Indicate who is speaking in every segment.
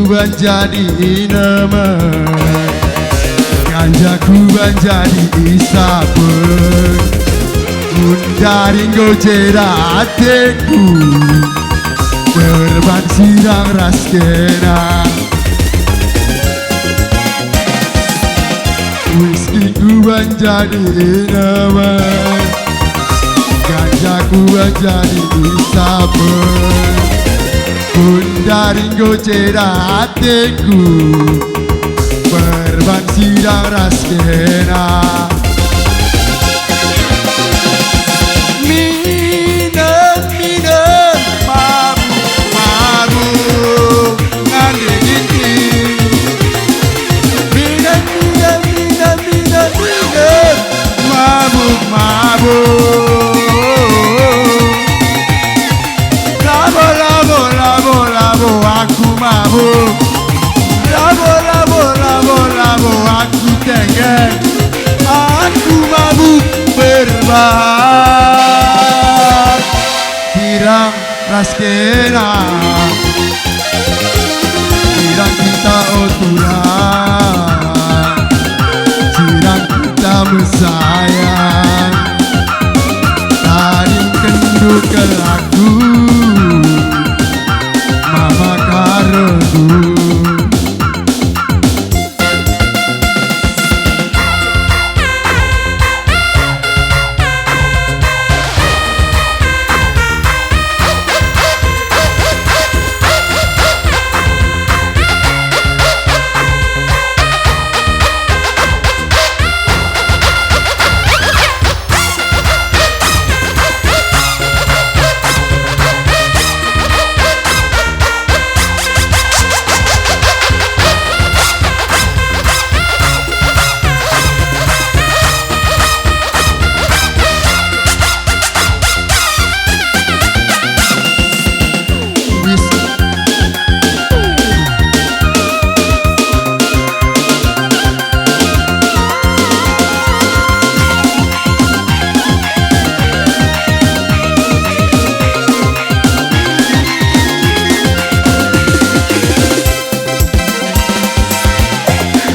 Speaker 1: menjadi inemen, ganjaku menjadi isapen, undaring gojera hatiku, terbang sirang raskena. Whiskyku menjadi inemen, ganjaku menjadi isapen, undaring gojera hatiku, terbang sirang raskena. Aku mabuk, labo, aku tengah, aku mabuk berbahar, sirang raskena, sirang kita oturan, sirang kita bersayang, taring kendu ke lagu.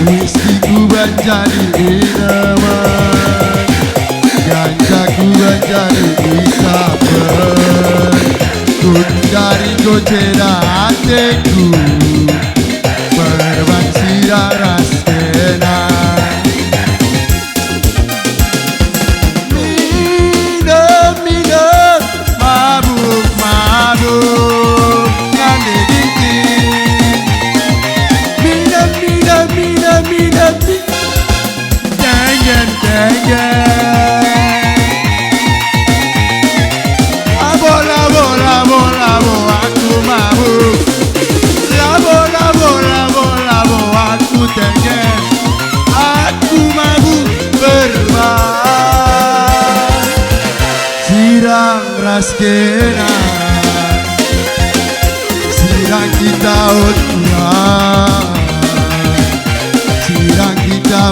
Speaker 1: Whiskyku menjadi inemen, ganjaku menjadi isapen, dari gojera hatiku, terbang sirang raskena. Minum, mabuk, ngande dingin. Minum, tengen. Labo, aku mabuk. Labo, aku tengen. Aku mabuk berbahar, sirang raskena, sirang kita oturan, sirang kita